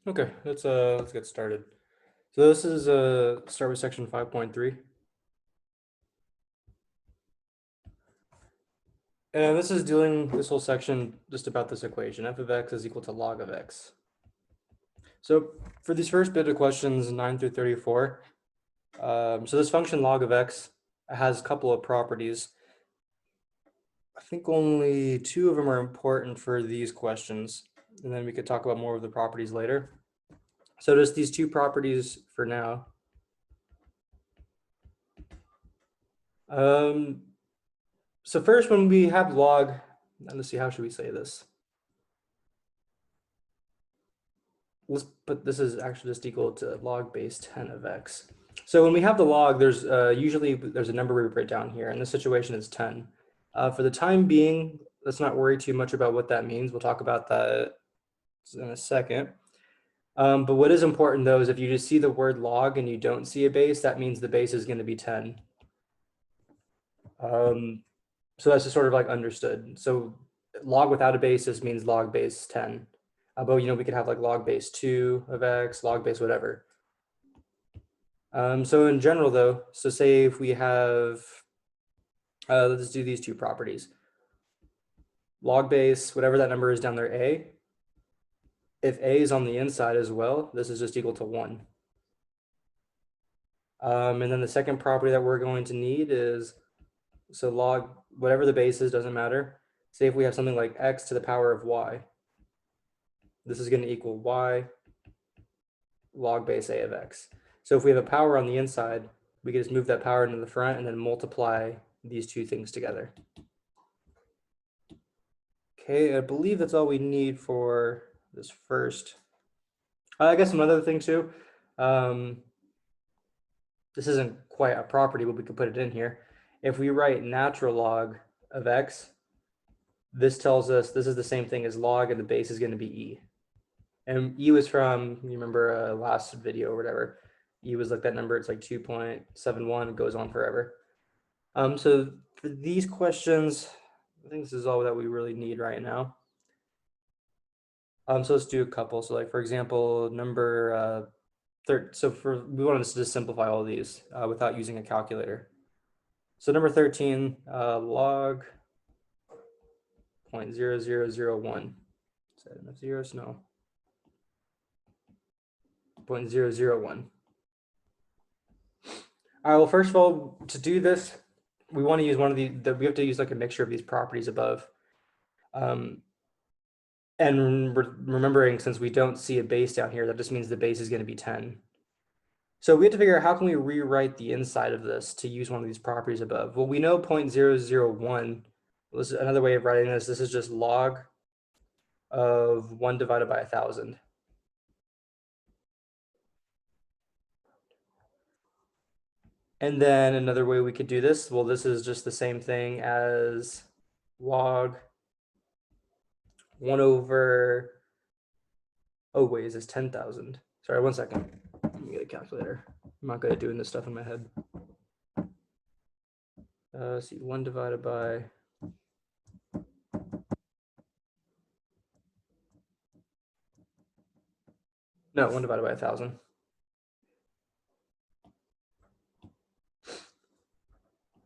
Okay, let's get started. So this is start with section 5.3. And this is dealing this whole section just about this equation, f of x is equal to log of x. So for these first bit of questions, 9 through 34, so this function log of x has a couple of properties. I think only two of them are important for these questions, and then we could talk about more of the properties later. So just these two properties for now. So first, when we have log, let's see, how should we say this? Let's put this is actually just equal to log base 10 of x. So when we have the log, there's usually there's a number we write down here. In this situation, it's 10. For the time being, let's not worry too much about what that means. We'll talk about that in a second. But what is important though is if you just see the word log and you don't see a base, that means the base is going to be 10. So that's just sort of like understood. So log without a basis means log base 10. But we could have like log base 2 of x, log base whatever. So in general though, so say if we have, let's do these two properties. Log base, whatever that number is down there, a. If a is on the inside as well, this is just equal to 1. And then the second property that we're going to need is, so log, whatever the base is, doesn't matter. Say if we have something like x to the power of y. This is going to equal y log base a of x. So if we have a power on the inside, we can just move that power into the front and then multiply these two things together. Okay, I believe that's all we need for this first. I guess another thing too, this isn't quite a property, but we could put it in here. If we write natural log of x, this tells us this is the same thing as log and the base is going to be e. And e was from, you remember last video or whatever, e was like that number, it's like 2.71, it goes on forever. So for these questions, I think this is all that we really need right now. So let's do a couple. So like, for example, number so we want to just simplify all of these without using a calculator. So number 13, log 0.0001. Is that enough zeros? No. 0.001. All right, well, first of all, to do this, we want to use one of we have to use like a mixture of these properties above. And remembering, since we don't see a base down here, that just means the base is going to be 10. So we have to figure out how can we rewrite the inside of this to use one of these properties above. Well, we know 0.001. This is another way of writing this. This is just log of 1 divided by 1,000. And then another way we could do this, well, this is just the same thing as log 1 over, oh wait, is this 10,000? Sorry, 1 second. Let me get a calculator. I'm not good at doing this stuff in my head. Let's see, 1 divided by, no, 1 divided by 1,000.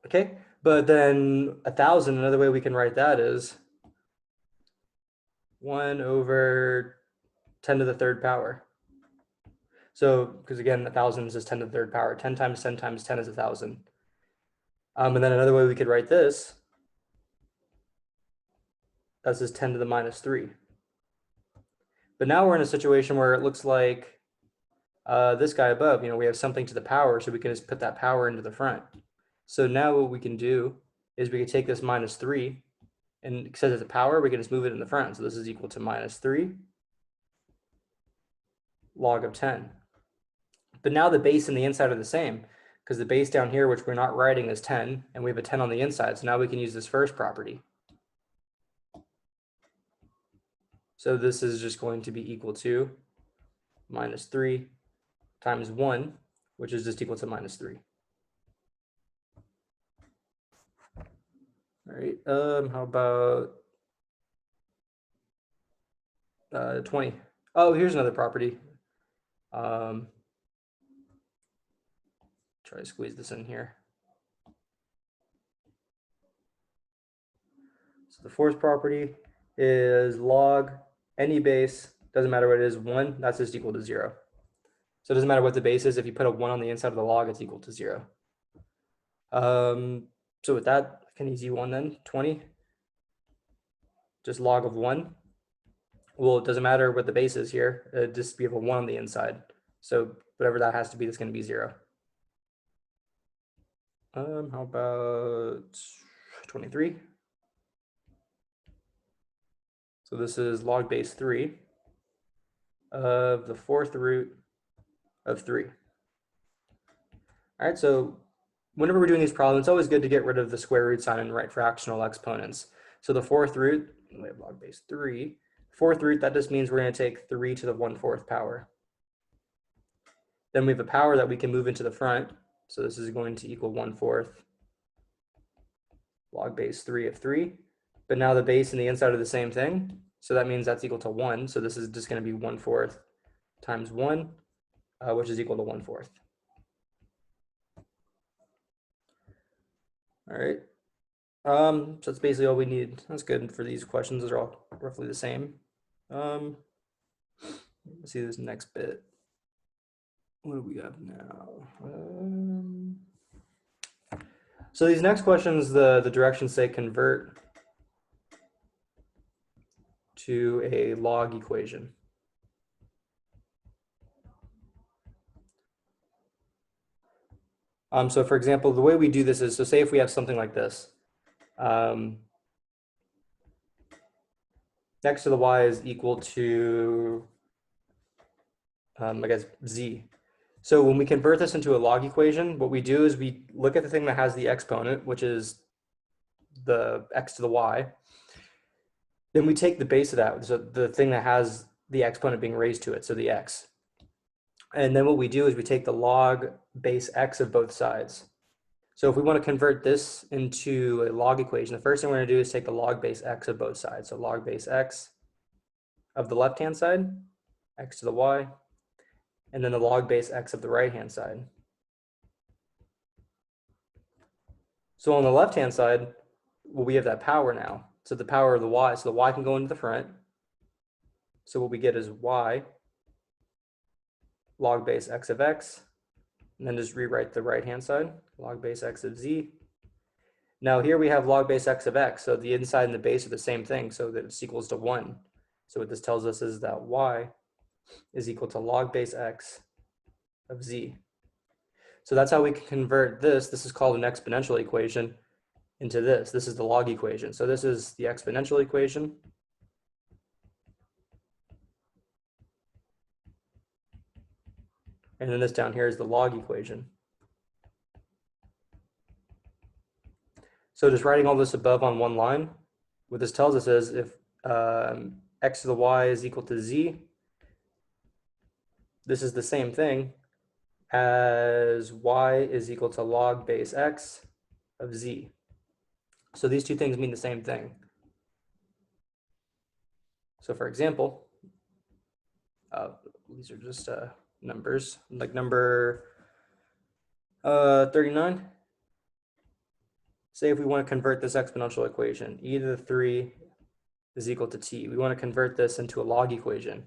Okay, but then 1,000, another way we can write that is 1 over 10 to the third power. So, because again, 1,000 is just 10 to the third power. 10 times 10 times 10 is 1,000. And then another way we could write this, that's just 10 to the minus 3. But now we're in a situation where it looks like this guy above, we have something to the power, so we can just put that power into the front. So now what we can do is we can take this minus 3, and it says it's a power, we can just move it in the front. So this is equal to minus 3 log of 10. But now the base and the inside are the same, because the base down here, which we're not writing, is 10, and we have a 10 on the inside. So now we can use this first property. So this is just going to be equal to minus 3 times 1, which is just equal to minus 3. All right, how about 20? Oh, here's another property. Try to squeeze this in here. So the fourth property is log any base, doesn't matter what it is, 1, that's just equal to 0. So it doesn't matter what the base is, if you put a 1 on the inside of the log, it's equal to 0. So with that, an easy one then, 20, just log of 1. Well, it doesn't matter what the base is here, just we have a 1 on the inside. So whatever that has to be, that's going to be 0. How about 23? So this is log base 3 of the fourth root of 3. All right, so whenever we're doing these problems, it's always good to get rid of the square root sign and write fractional exponents. So the fourth root, we have log base 3. Fourth root, that just means we're going to take 3 to the 1/4 power. Then we have a power that we can move into the front. So this is going to equal 1/4 log base 3 of 3. But now the base and the inside are the same thing. So that means that's equal to 1. So this is just going to be 1/4 times 1, which is equal to 1/4. All right. So that's basically all we need. That's good for these questions. Those are all roughly the same. Let's see this next bit. What do we have now? So these next questions, the directions say convert to a log equation. So for example, the way we do this is, so say if we have something like this, x to the y is equal to, I guess, z. So when we convert this into a log equation, what we do is we look at the thing that has the exponent, which is the x to the y. Then we take the base of that, so the thing that has the exponent being raised to it, so the x. And then what we do is we take the log base x of both sides. So if we want to convert this into a log equation, the first thing we're going to do is take the log base x of both sides. So log base x of the left-hand side, x to the y, and then the log base x of the right-hand side. So on the left-hand side, well, we have that power now. So the power of the y, so the y can go into the front. So what we get is y log base x of x, and then just rewrite the right-hand side, log base x of z. Now here we have log base x of x, so the inside and the base are the same thing, so that it's equals to 1. So what this tells us is that y is equal to log base x of z. So that's how we can convert this. This is called an exponential equation into this. This is the log equation. So this is the exponential equation. And then this down here is the log equation. So just writing all this above on one line, what this tells us is if x to the y is equal to z, this is the same thing as y is equal to log base x of z. So these two things mean the same thing. So for example, these are just numbers, like number 39. Say if we want to convert this exponential equation, e to the 3 is equal to t. We want to convert this into a log equation.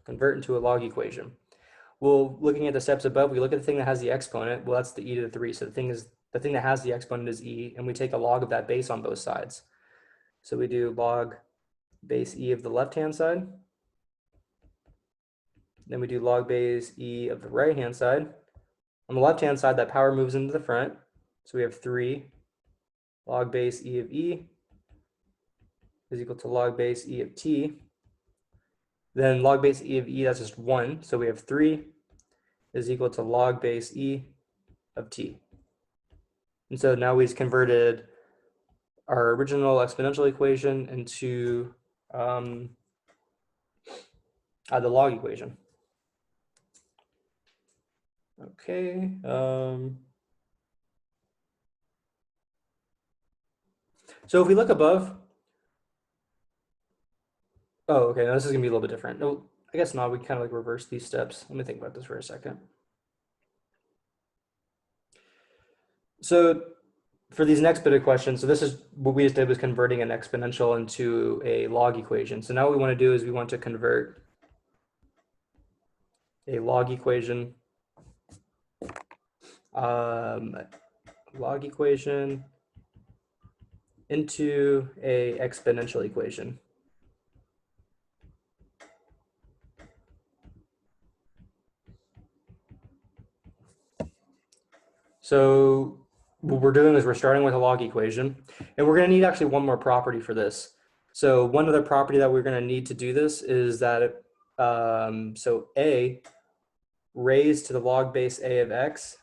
Convert into a log equation. Well, looking at the steps above, we look at the thing that has the exponent. Well, that's the e to the 3. So the thing that has the exponent is e, and we take a log of that base on both sides. So we do log base e of the left-hand side. Then we do log base e of the right-hand side. On the left-hand side, that power moves into the front. So we have 3 log base e of e is equal to log base e of t. Then log base e of e, that's just 1. So we have 3 is equal to log base e of t. And so now we've converted our original exponential equation into the log equation. Okay. So if we look above, Oh, okay, now this is gonna be a little bit different. No, I guess not. We kind of like reverse these steps. Let me think about this for a second. So for these next bit of questions, so this is what we just did was converting an exponential into a log equation. So now what we want to do is we want to convert a log equation, um, log equation into a exponential equation. So what we're doing is we're starting with a log equation, and we're going to need actually one more property for this. So one other property that we're going to need to do this is that, so a raised to the log base a of x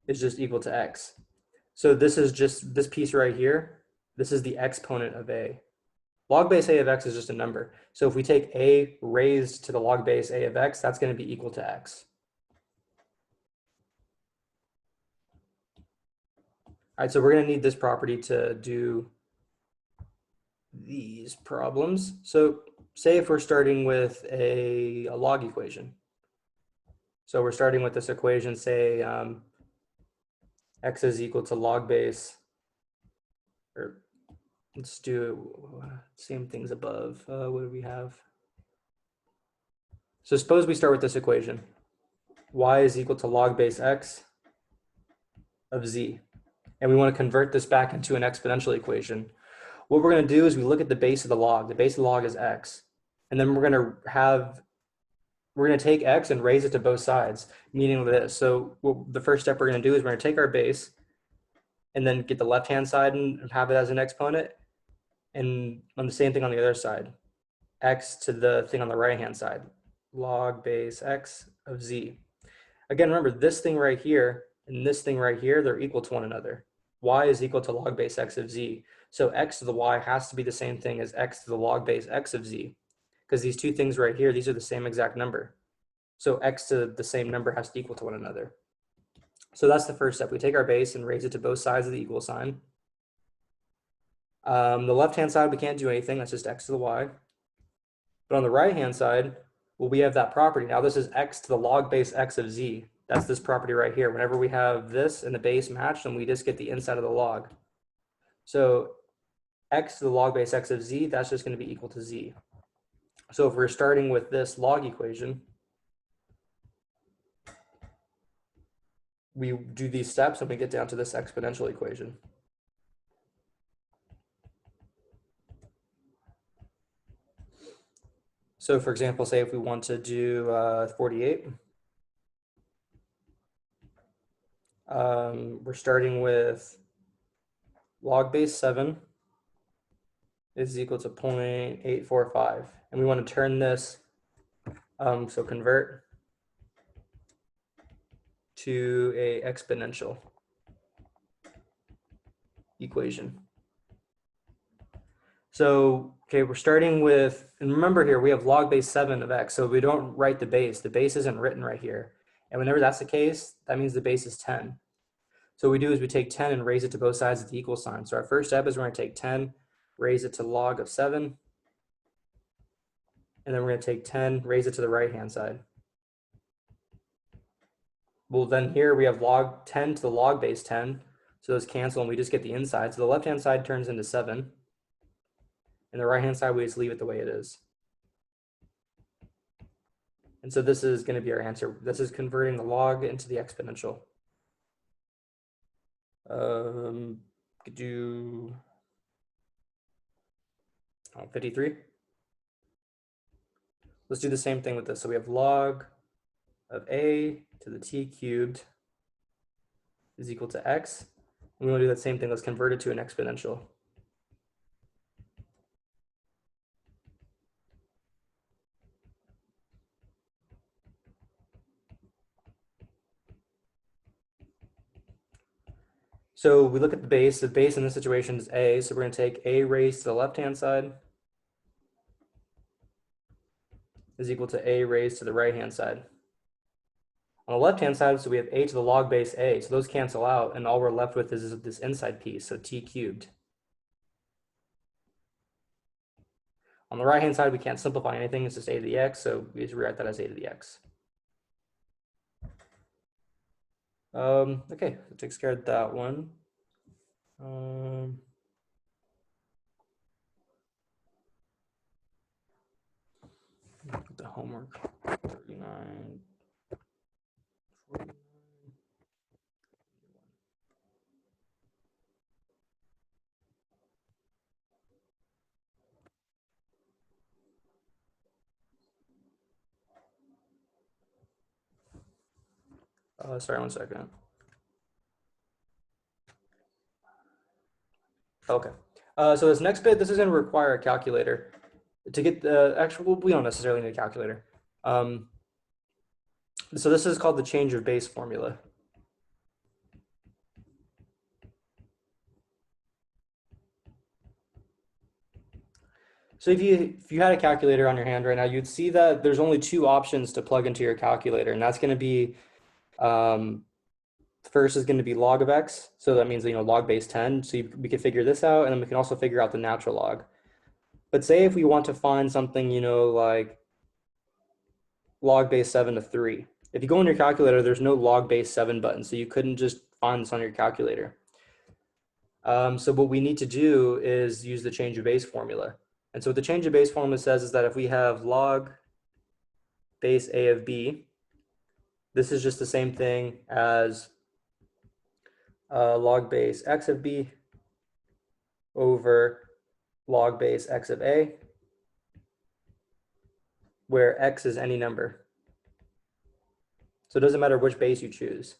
is just equal to x. So this is just this piece right here. This is the exponent of a. Log base a of x is just a number. So if we take a raised to the log base a of x, that's going to be equal to x. All right, so we're going to need this property to do these problems. So say if we're starting with a log equation. So we're starting with this equation, say x is equal to log base, or let's do same things above. What do we have? So suppose we start with this equation. Y is equal to log base x of z. And we want to convert this back into an exponential equation. What we're going to do is we look at the base of the log. The base of the log is x. And then we're going to take x and raise it to both sides, meaning this. So the first step we're going to do is we're going to take our base and then get the left-hand side and have it as an exponent. And on the same thing on the other side, x to the thing on the right-hand side, log base x of z. Again, remember this thing right here and this thing right here, they're equal to one another. Y is equal to log base x of z. So x to the y has to be the same thing as x to the log base x of z, because these two things right here, these are the same exact number. So x to the same number has to equal to one another. So that's the first step. We take our base and raise it to both sides of the equal sign. The left-hand side, we can't do anything. That's just x to the y. But on the right-hand side, well, we have that property. Now this is x to the log base x of z. That's this property right here. Whenever we have this and the base matched, then we just get the inside of the log. So x to the log base x of z, that's just going to be equal to z. So if we're starting with this log equation, we do these steps and we get down to this exponential equation. So for example, say if we want to do 48, we're starting with log base 7 is equal to 0.845. And we want to turn this, so convert to a exponential equation. So, okay, we're starting with, and remember here, we have log base 7 of x, so we don't write the base. The base isn't written right here. And whenever that's the case, that means the base is 10. So what we do is we take 10 and raise it to both sides of the equal sign. So our first step is we're going to take 10, raise it to log of 7, and then we're going to take 10, raise it to the right-hand side. Well, then here we have log 10 to the log base 10, so those cancel and we just get the inside. So the left-hand side turns into 7, and the right-hand side we just leave it the way it is. And so this is going to be our answer. This is converting the log into the exponential. Could do 53. Let's do the same thing with this. So we have log of a to the t cubed is equal to x. And we want to do that same thing. Let's convert it to an exponential. So we look at the base. The base in this situation is a. So we're going to take a raised to the left-hand side is equal to a raised to the right-hand side. On the left-hand side, so we have a to the log base a. So those cancel out, and all we're left with is this inside piece, so t cubed. On the right-hand side, we can't simplify anything. It's just a to the x, so we just rewrite that as a to the x. Okay, that takes care of that one. The homework, 39, 49. Sorry, 1 second. Okay. So this next bit, this is going to require a calculator. To get the actual, we don't necessarily need a calculator. So this is called the change of base formula. So if you had a calculator on your hand right now, you'd see that there's only two options to plug into your calculator, and that's going to be first is going to be log of x. So that means, log base 10. So we can figure this out, and then we can also figure out the natural log. But say if we want to find something, like log base 7 of 3. If you go on your calculator, there's no log base 7 button, so you couldn't just find this on your calculator. So what we need to do is use the change of base formula. And so what the change of base formula says is that if we have log base a of b, this is just the same thing as log base x of b over log base x of a, where x is any number. So it doesn't matter which base you choose.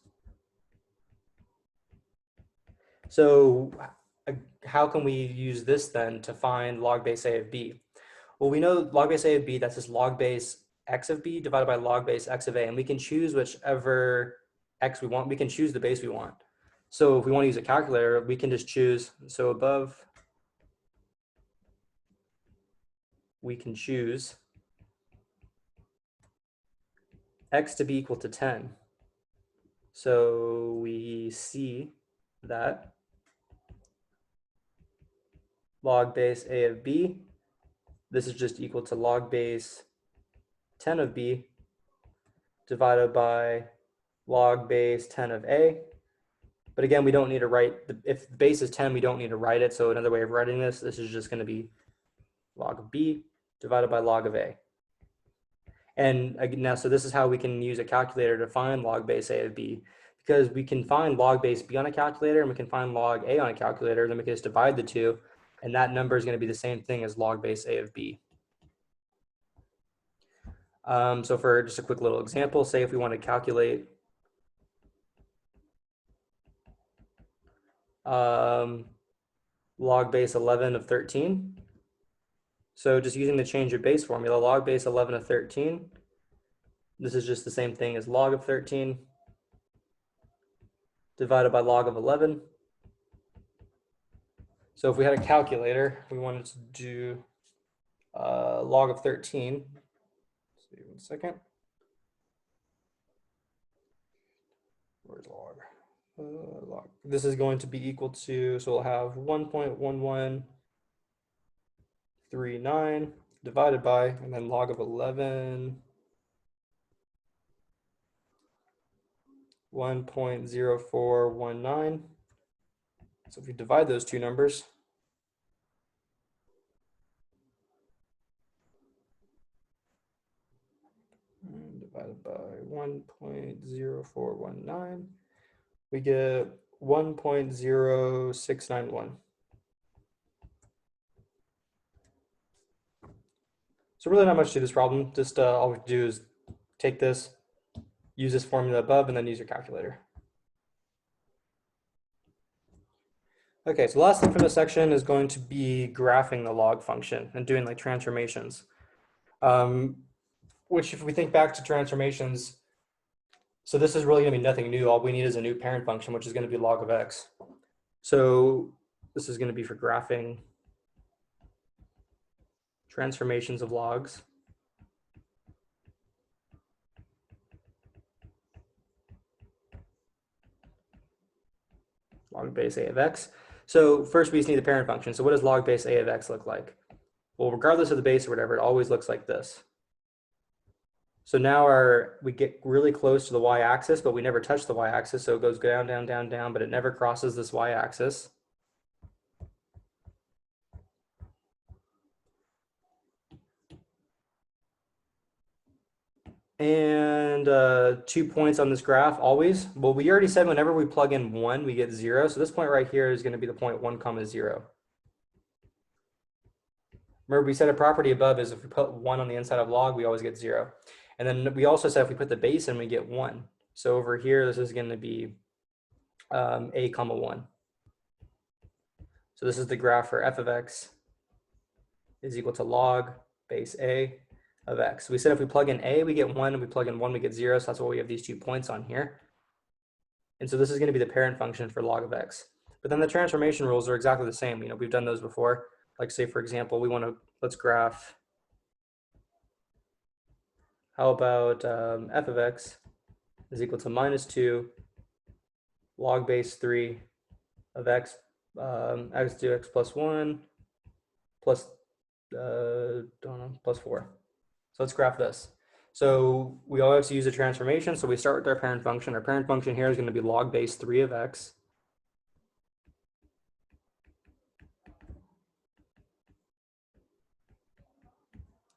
So how can we use this then to find log base a of b? Well, we know log base a of b, that's just log base x of b divided by log base x of a, and we can choose whichever x we want. We can choose the base we want. So if we want to use a calculator, we can just choose, so above, we can choose x to be equal to 10. So we see that log base a of b, this is just equal to log base 10 of b divided by log base 10 of a. But again, we don't need to write, if the base is 10, we don't need to write it. So another way of writing this is just going to be log of b divided by log of a. And again, now, so this is how we can use a calculator to find log base a of b, because we can find log base b on a calculator and we can find log a on a calculator, then we can just divide the two, and that number is going to be the same thing as log base a of b. So for just a quick little example, say if we want to calculate log base 11 of 13. So just using the change of base formula, log base 11 of 13, this is just the same thing as log of 13 divided by log of 11. So if we had a calculator, we wanted to do log of 13. Let's see, 1 second. Where's log? Log. This is going to be equal to, so we'll have 1.1139 divided by, and then log of 11, 1.0419. So if we divide those two numbers, divided by 1.0419, we get 1.0691. So really not much to this problem. Just all we do is take this, use this formula above, and then use your calculator. Okay, so the last thing from this section is going to be graphing the log function and doing like transformations. Which if we think back to transformations, so this is really going to be nothing new. All we need is a new parent function, which is going to be log of x. So this is going to be for graphing transformations of logs. Log base a of x. So first we just need the parent function. So what does log base a of x look like? Well, regardless of the base or whatever, it always looks like this. So now we get really close to the y-axis, but we never touch the y-axis, so it goes down, down, down, down, but it never crosses this y-axis. And 2 points on this graph always. Well, we already said whenever we plug in 1, we get 0. So this point right here is going to be the point 1 comma 0. Remember, we said a property above is if we put 1 on the inside of log, we always get 0. And then we also said if we put the base in, we get 1. So over here, this is going to be a comma 1. So this is the graph for f of x is equal to log base a of x. We said if we plug in a, we get 1, and we plug in 1, we get 0. So that's why we have these 2 points on here. And so this is going to be the parent function for log of x. But then the transformation rules are exactly the same. We've done those before. Like say, for example, let's graph. How about f of x is equal to minus 2 log base 3 of x, x to x plus 1 plus, plus 4. So let's graph this. So we always have to use a transformation. So we start with our parent function. Our parent function here is going to be log base 3 of x.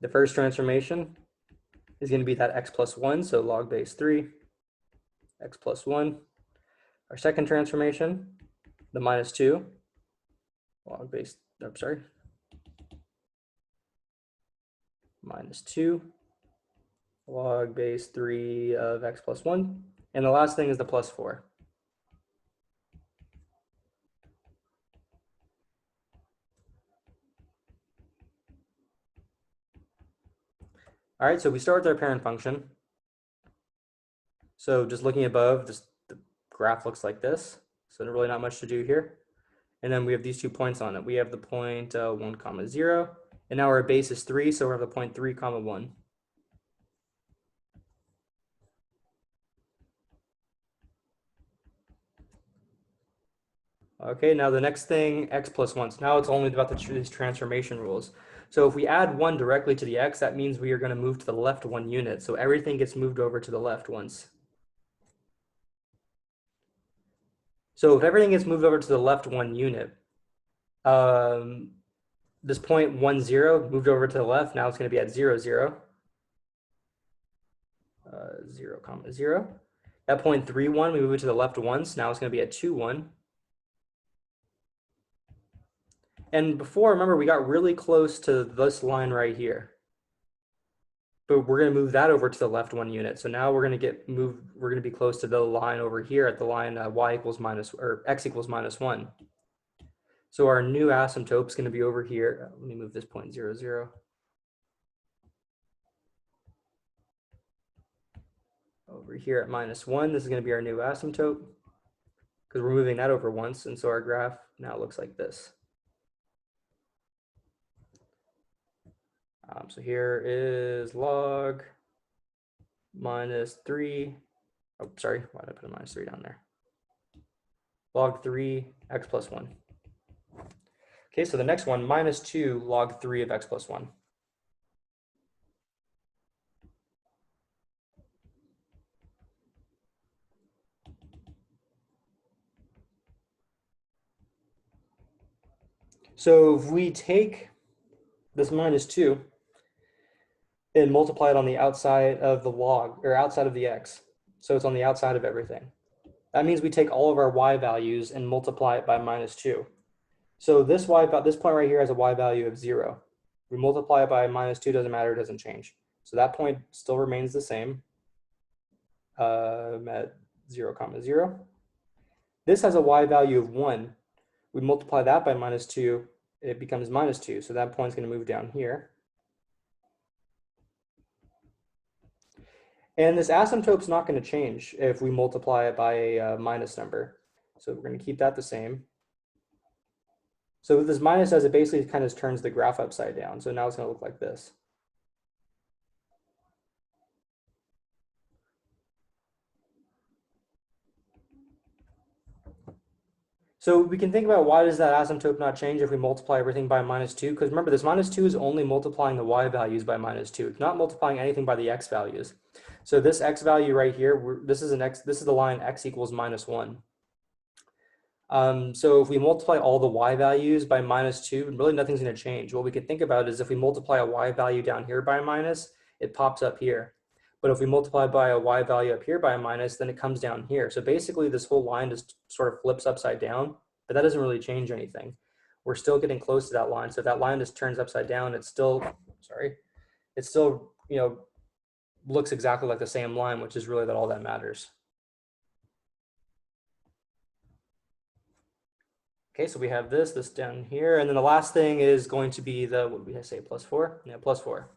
The first transformation is going to be that x plus 1, so log base 3, x plus 1. Our second transformation, the minus 2, log base, minus 2, log base 3 of x plus 1. And the last thing is the plus 4. All right, so we start with our parent function. So just looking above, the graph looks like this. So really not much to do here. And then we have these 2 points on it. We have the point 1 comma 0. And now our base is 3, so we have the point 3 comma 1. Okay, now the next thing, x plus 1. So now it's only about these transformation rules. So if we add 1 directly to the x, that means we are going to move to the left 1 unit. So everything gets moved over to the left once. So if everything gets moved over to the left 1 unit, this point 1, 0 moved over to the left. Now it's going to be at 0, 0. 0 comma 0. At point 3, 1, we move it to the left once. Now it's going to be at 2, 1. And before, remember, we got really close to this line right here. But we're going to move that over to the left 1 unit. So now we're going to be close to the line over here at the line y equals minus, or x equals minus 1. So our new asymptote is going to be over here. Let me move this point 0, 0. Over here at minus 1, this is going to be our new asymptote because we're moving that over once. And so our graph now looks like this. So here is log minus 3. Oh, sorry, why did I put a minus 3 down there? Log 3 x plus 1. Okay, so the next one, minus 2 log 3 of x plus 1. So if we take this minus 2 and multiply it on the outside of the log, or outside of the x, so it's on the outside of everything. That means we take all of our y values and multiply it by minus 2. So this point right here has a y value of 0. We multiply it by minus 2, doesn't matter, it doesn't change. So that point still remains the same at 0 comma 0. This has a y value of 1. We multiply that by minus 2, it becomes minus 2. So that point's going to move down here. And this asymptote's not going to change if we multiply it by a minus number. So we're going to keep that the same. So what this minus does, it basically kind of turns the graph upside down. So now it's going to look like this. So we can think about, why does that asymptote not change if we multiply everything by -2? Because remember, this -2 is only multiplying the y values by -2. It's not multiplying anything by the x values. So this x value right here, this is the line x equals -1. So if we multiply all the y values by -2, really nothing's going to change. What we could think about is, if we multiply a y value down here by a minus, it pops up here. But if we multiply by a y value up here by a minus, then it comes down here. So basically this whole line just sort of flips upside down, but that doesn't really change anything. We're still getting close to that line. So if that line just turns upside down, it's still, looks exactly like the same line, which is really all that matters. Okay, so we have this down here. And then the last thing is going to be the, what did we say, +4? Yeah, +4.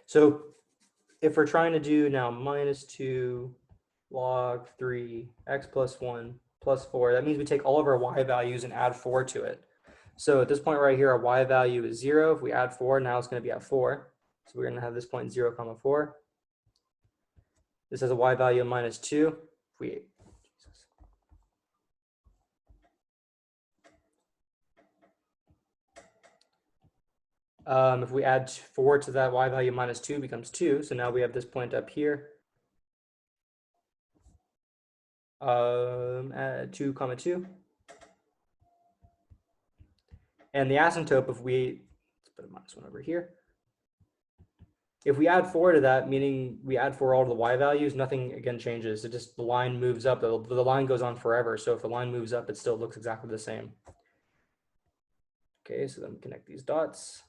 So if we're trying to do now -2 log 3 x plus 1 plus 4, that means we take all of our y values and add 4 to it. So at this point right here, our y value is 0. If we add 4, now it's going to be at 4. So we're going to have this point 0, 4. This has a y value of -2. If we if we add 4 to that, y value -2 becomes 2. So now we have this point up here. At 2, 2. And the asymptote, if we, let's put a -1 over here. If we add 4 to that, meaning we add 4 all to the y values, nothing again changes. It just, the line moves up. The line goes on forever. So if the line moves up, it still looks exactly the same. Okay, so then we connect these dots.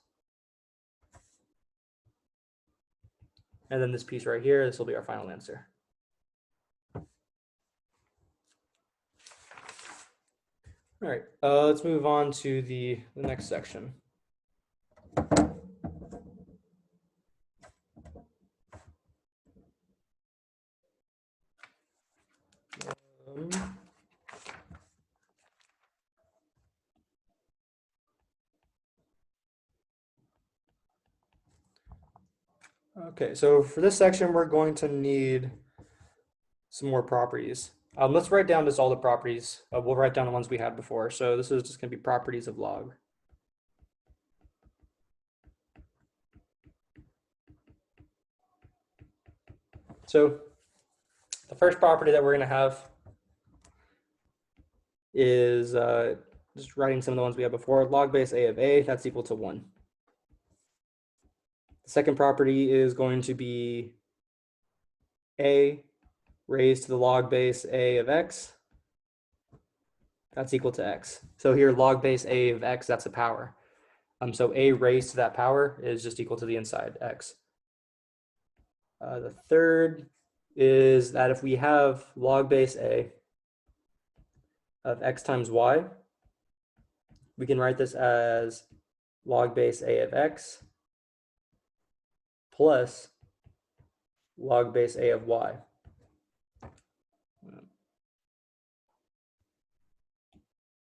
And then this piece right here, this will be our final answer. All right, let's move on to the next section. Okay, so for this section, we're going to need some more properties. Let's write down just all the properties. We'll write down the ones we had before. So this is just going to be properties of log. So the first property that we're going to have is just writing some of the ones we had before. Log base a of a, that's equal to 1. The second property is going to be a raised to the log base a of x. That's equal to x. So here, log base a of x, that's a power. So a raised to that power is just equal to the inside x. The third is that if we have log base a of x times y, we can write this as log base a of x plus log base a of y.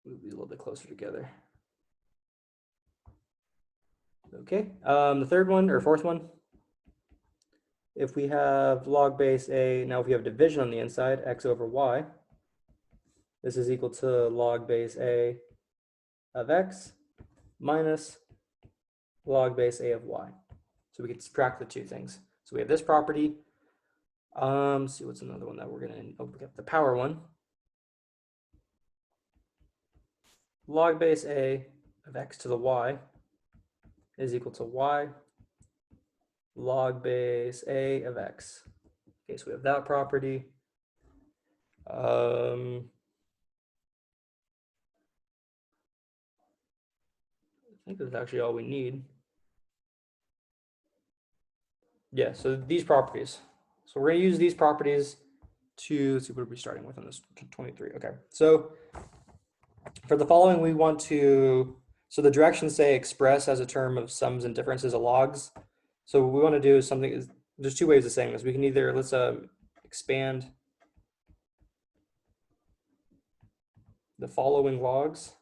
Move these a little bit closer together. Okay, the third one or fourth one, if we have log base a, now if we have division on the inside, x over y, this is equal to log base a of x minus log base a of y. So we can subtract the two things. So we have this property. Let's see what's another one that we're going to, we got the power one. Log base a of x to the y is equal to y log base a of x. Okay, so we have that property. I think that's actually all we need. Yeah, so these properties. So we're going to use these properties to, let's see, what are we starting with on this 23? Okay, so for the following, we want to, so the directions say express as a term of sums and differences of logs. So what we want to do is something, there's two ways of saying this. We can either, let's expand the following logs.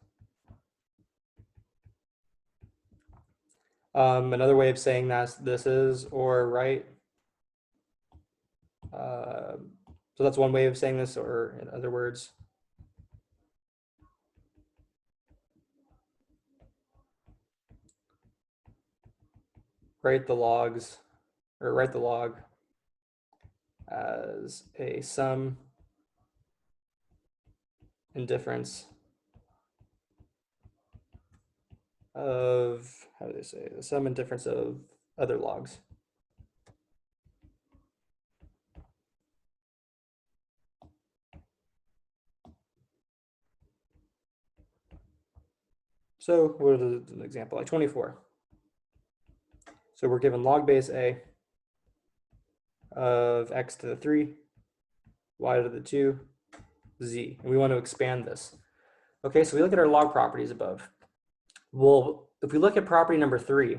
Another way of saying that this is, or write So that's one way of saying this, or in other words. Write the log as a sum and difference of, how do they say, the sum and difference of other logs. So what is an example, like 24. So we're given log base a of x to the 3, y to the 2, z, and we want to expand this. Okay, so we look at our log properties above. Well, if we look at property number 3,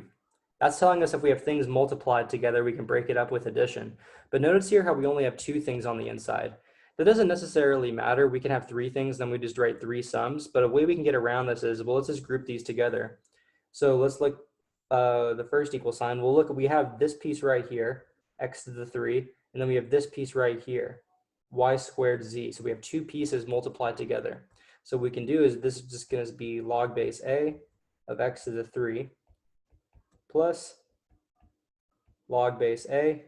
that's telling us if we have things multiplied together, we can break it up with addition. But notice here how we only have 2 things on the inside. That doesn't necessarily matter. We can have 3 things, then we just write 3 sums. But a way we can get around this is, well, let's just group these together. So let's look the first equal sign. Well, look, we have this piece right here, x to the 3, and then we have this piece right here, y squared z. So we have 2 pieces multiplied together. So what we can do is this is just going to be log base a of x to the 3 plus log base a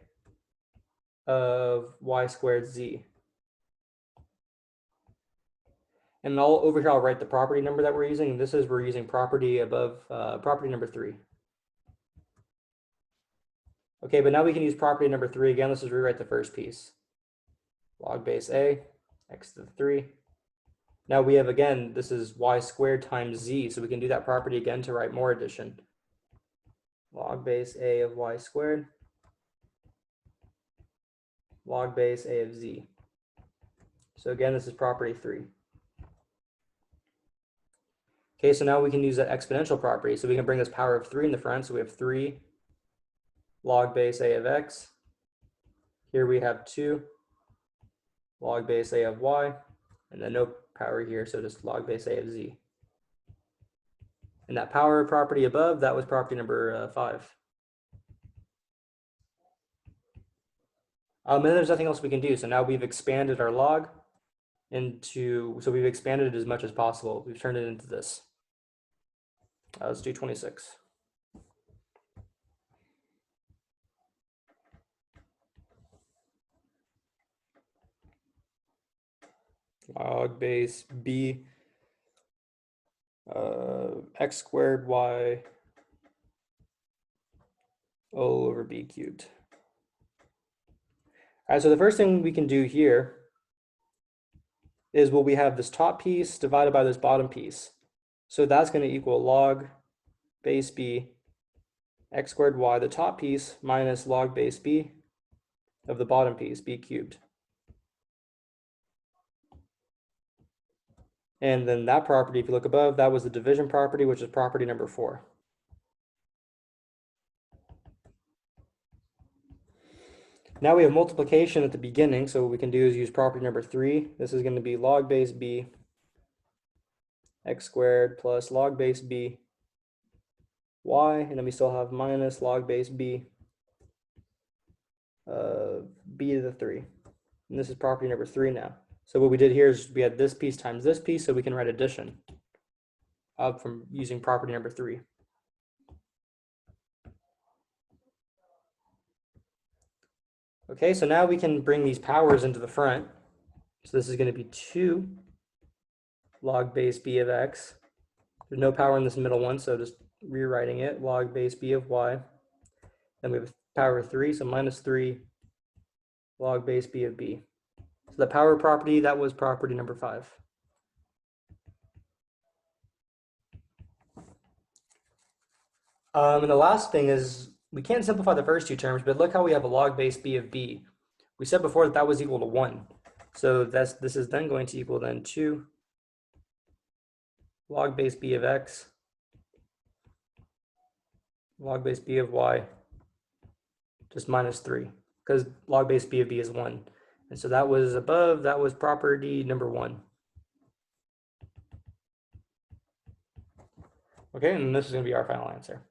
of y squared z. And over here, I'll write the property number that we're using. We're using property above property number 3. Okay, but now we can use property number 3 again. Let's just rewrite the first piece. Log base a, x to the 3. Now we have, again, this is y squared times z, so we can do that property again to write more addition. Log base a of y squared, log base a of z. So again, this is property 3. Okay, so now we can use that exponential property. So we can bring this power of 3 in the front. So we have 3 log base a of x. Here we have 2 log base a of y, and then no power here, so just log base a of z. And that power property above, that was property number 5. And then there's nothing else we can do. So now we've expanded our log so we've expanded it as much as possible. We've turned it into this. Let's do 26. Log base b x squared y all over b cubed. All right, so the first thing we can do here is, well, we have this top piece divided by this bottom piece. So that's going to equal log base b x squared y, the top piece, minus log base b of the bottom piece, b cubed. And then that property, if you look above, that was the division property, which is property number 4. Now we have multiplication at the beginning, so what we can do is use property number 3. This is going to be log base b x squared plus log base b y, and then we still have minus log base b b to the 3. And this is property number 3 now. So what we did here is we had this piece times this piece, so we can write addition from using property number 3. Okay, so now we can bring these powers into the front. So this is going to be 2 log base b of x. There's no power in this middle one, so just rewriting it, log base b of y. Then we have power of 3, so minus 3 log base b of b. So the power property, that was property number 5. And the last thing is, we can't simplify the first 2 terms, but look how we have a log base b of b. We said before that was equal to 1. So this is then going to equal then 2 log base b of x, log base b of y, just minus 3, because log base b of b is 1. And so that was above, that was property number 1. Okay, and this is going to be our final answer.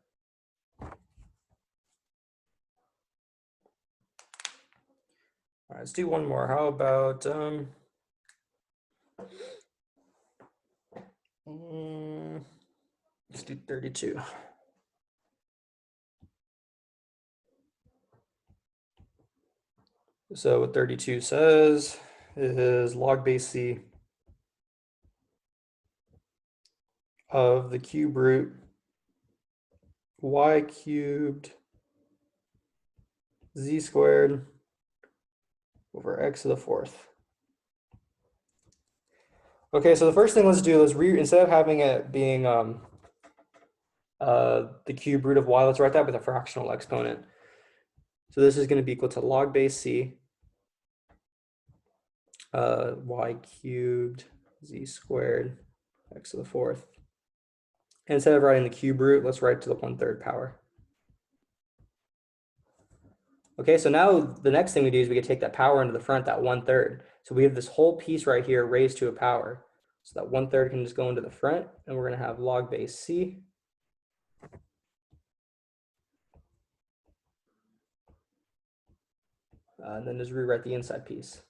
All right, let's do one more. How about let's do 32. So what 32 says is log base c of the cube root y cubed z squared over x to the fourth. Okay, so the first thing let's do is instead of having it being the cube root of y, let's write that with a fractional exponent. So this is going to be equal to log base c y cubed z squared x to the fourth. And instead of writing the cube root, let's write to the 1/3 power. Okay, so now the next thing we do is we can take that power into the front, that 1/3. So we have this whole piece right here raised to a power. So that 1/3 can just go into the front, and we're going to have log base c and then just rewrite the inside piece.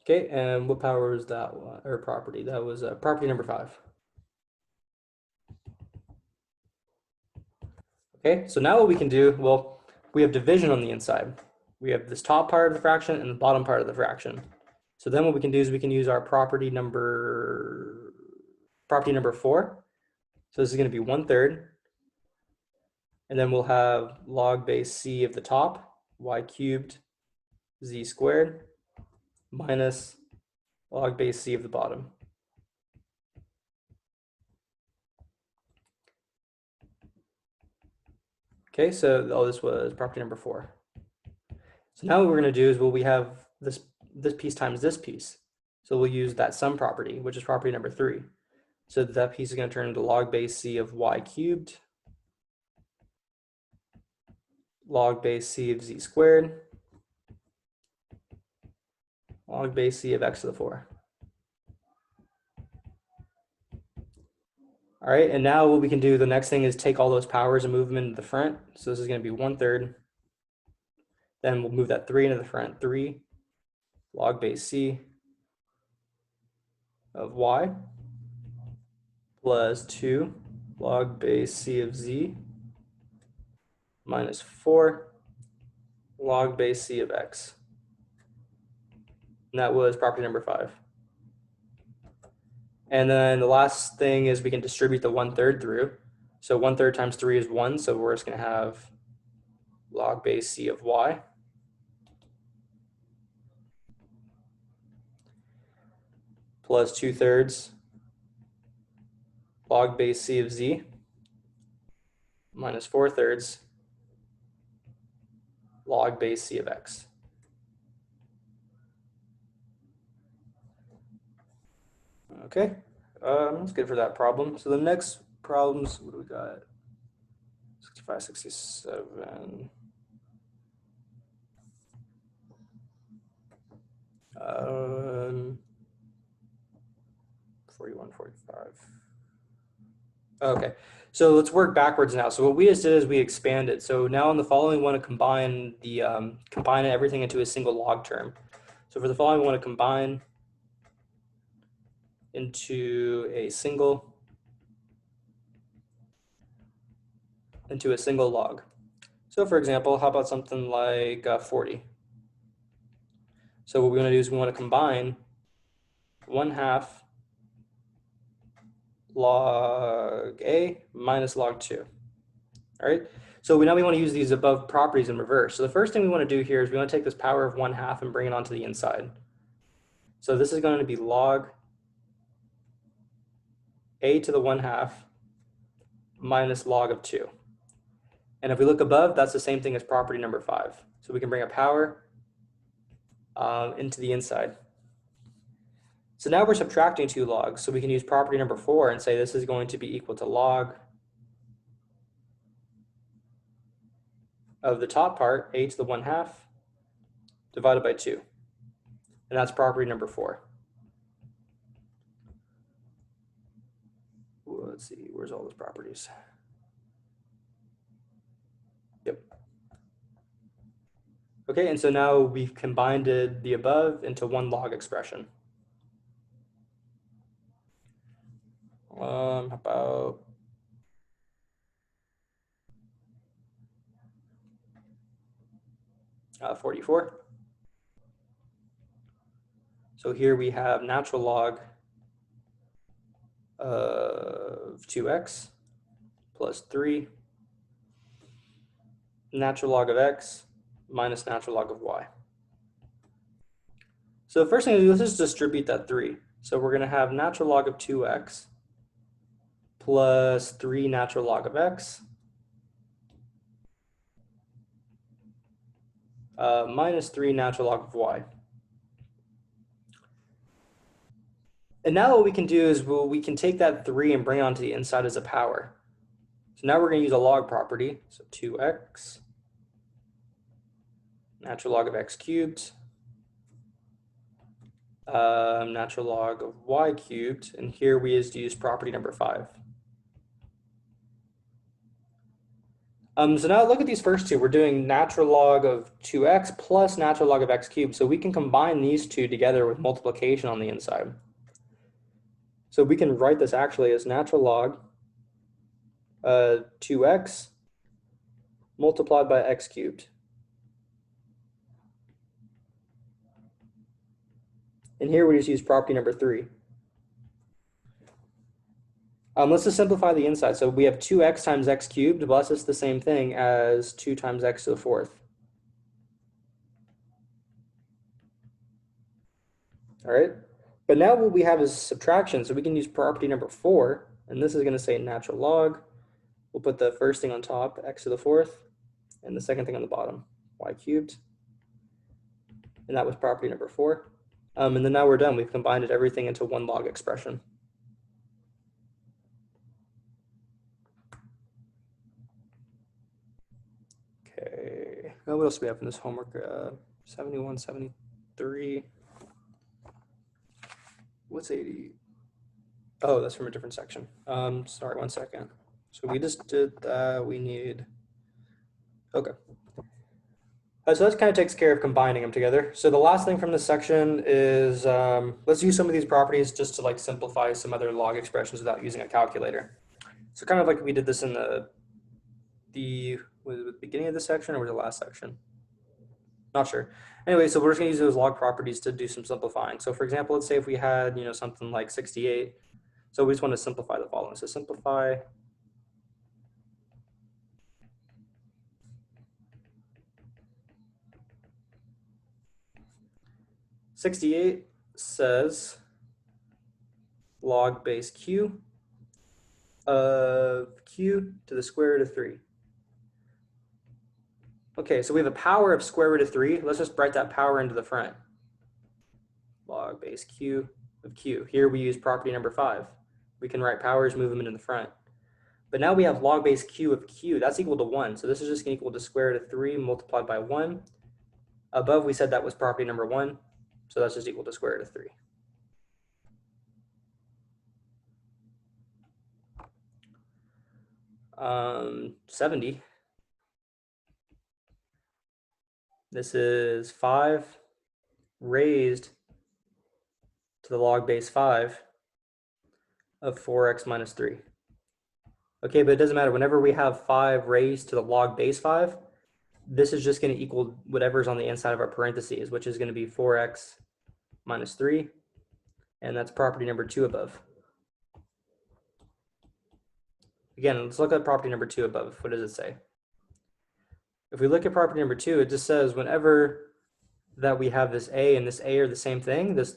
Okay, and what power was that one, or property? That was property number 5. Okay, so now what we can do, well, we have division on the inside. We have this top part of the fraction and the bottom part of the fraction. So then what we can do is we can use our property number 4. So this is going to be 1/3. And then we'll have log base c of the top, y cubed z squared, minus log base c of the bottom. Okay, so all this was property number 4. So now what we're going to do is, well, we have this piece times this piece. So we'll use that sum property, which is property number 3. So that piece is going to turn into log base c of y cubed, log base c of z squared, log base c of x to the 4. All right, and now what we can do, the next thing is take all those powers and move them into the front. So this is going to be 1/3. Then we'll move that 3 into the front. 3 log base c of y plus 2 log base c of z minus 4 log base c of x. And that was property number 5. And then the last thing is we can distribute the 1/3 through. So 1/3 times 3 is 1. So we're just going to have log base c of y plus 2/3 log base c of z minus 4/3 log base c of x. Okay, that's good for that problem. So the next problems, what do we got? 65, 67. 41, 45. Okay, so let's work backwards now. So what we just did is we expanded. So now in the following, we want to combine the combine everything into a single log term. So for the following, we want to combine into a single log. So for example, how about something like 40? So what we want to do is we want to combine 1/2 log a minus log 2. All right. So now we want to use these above properties in reverse. So the first thing we want to do here is we want to take this power of 1/2 and bring it onto the inside. So this is going to be log a to the 1/2 minus log of 2. And if we look above, that's the same thing as property number 5. So we can bring a power into the inside. So now we're subtracting 2 logs. So we can use property number 4 and say this is going to be equal to log of the top part, a to the 1/2, divided by 2. And that's property number 4. Let's see, where's all those properties? Okay, and so now we've combined the above into one log expression. How about 44? So here we have natural log of 2x plus 3, natural log of x minus natural log of y. So the first thing to do is just distribute that 3. So we're going to have natural log of 2x plus 3 natural log of x minus 3 natural log of y. And now what we can do is we can take that 3 and bring it onto the inside as a power. So now we're going to use a log property. So 2x natural log of x cubed, natural log of y cubed, and here we just use property number 5. So now look at these first two. We're doing natural log of 2x plus natural log of x cubed. So we can combine these two together with multiplication on the inside. So we can write this actually as natural log 2x multiplied by x cubed. And here we just use property number 3. Let's just simplify the inside. So we have 2x times x cubed, plus it's the same thing as 2 times x to the 4th. All right, but now what we have is subtraction, so we can use property number 4, and this is going to say natural log. We'll put the first thing on top, x to the 4th, and the second thing on the bottom, y cubed. And that was property number 4. And then now we're done. We've combined everything into one log expression. Okay, now what else do we have in this homework? 71, 73. What's 80? Oh, that's from a different section. Sorry, 1 second. So we just did that. We need, okay. So that kind of takes care of combining them together. So the last thing from this section is, let's use some of these properties just to like simplify some other log expressions without using a calculator. So kind of like we did this in was it the beginning of the section or was it the last section? Not sure. Anyway, so we're just gonna use those log properties to do some simplifying. So for example, let's say if we had, something like 68. So we just want to simplify the following. So simplify 68 says log base q of q to the square root of 3. Okay, so we have a power of square root of 3. Let's just write that power into the front. Log base q of q. Here we use property number 5. We can write powers, move them into the front. But now we have log base q of q. That's equal to 1. So this is just going to equal to square root of 3 multiplied by 1. Above, we said that was property number 1. So that's just equal to square root of 3. Um, 70. This is 5 raised to the log base 5 of 4x minus 3. Okay, but it doesn't matter. Whenever we have 5 raised to the log base 5, this is just going to equal whatever's on the inside of our parentheses, which is going to be 4x minus 3. And that's property number 2 above. Again, let's look at property number 2 above. What does it say? If we look at property number 2, it just says whenever that we have this a and this a are the same thing, but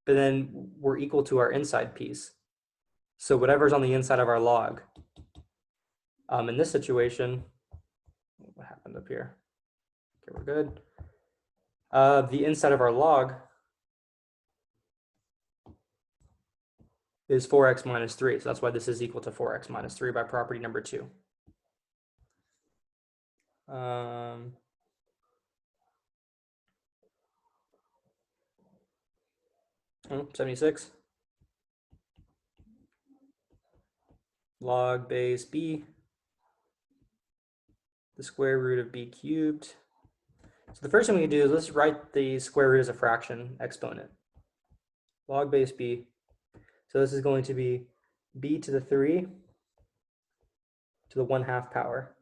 then we're equal to our inside piece. So whatever's on the inside of our log. In this situation, what happened up here? Okay, we're good. The inside of our log is 4x minus 3. So that's why this is equal to 4x minus 3 by property number 2. 76. Log base b, the square root of b cubed So the first thing we can do is let's write the square root as a fraction exponent. Log base b. So this is going to be b to the 3 to the 1/2 power.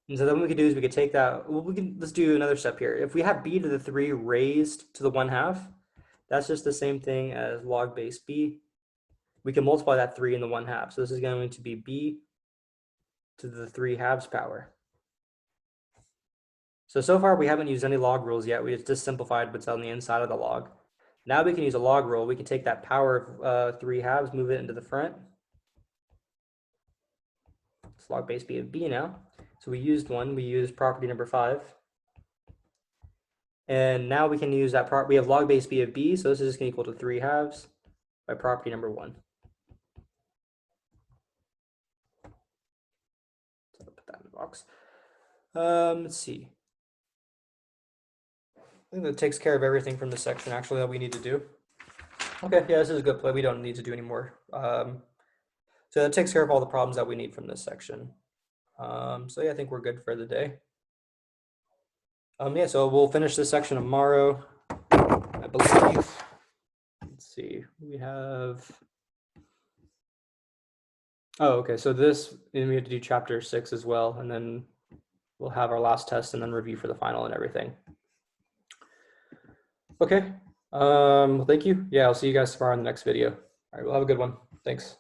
And so then what we could do is we could take that, well, let's do another step here. If we have b to the 3 raised to the 1/2, that's just the same thing as log base b. We can multiply that 3 in the 1/2. So this is going to be b to the 3/2 power. So far we haven't used any log rules yet. We just simplified what's on the inside of the log. Now we can use a log rule. We can take that power of 3/2, move it into the front. It's log base b of b now. So we used one. We used property number 5. And now we can use that we have log base b of b. So this is just going to equal to 3/2 by property number 1. So I'll put that in the box. Let's see. I think that takes care of everything from this section actually that we need to do. Okay, yeah, this is a good play. We don't need to do any more. So that takes care of all the problems that we need from this section. So yeah, I think we're good for the day. Yeah, so we'll finish this section tomorrow, I believe. Let's see, we have, oh, okay, so this, and we have to do chapter 6 as well, and then we'll have our last test and then review for the final and everything. Okay, well, thank you. Yeah, I'll see you guys tomorrow in the next video. All right, we'll have a good one. Thanks.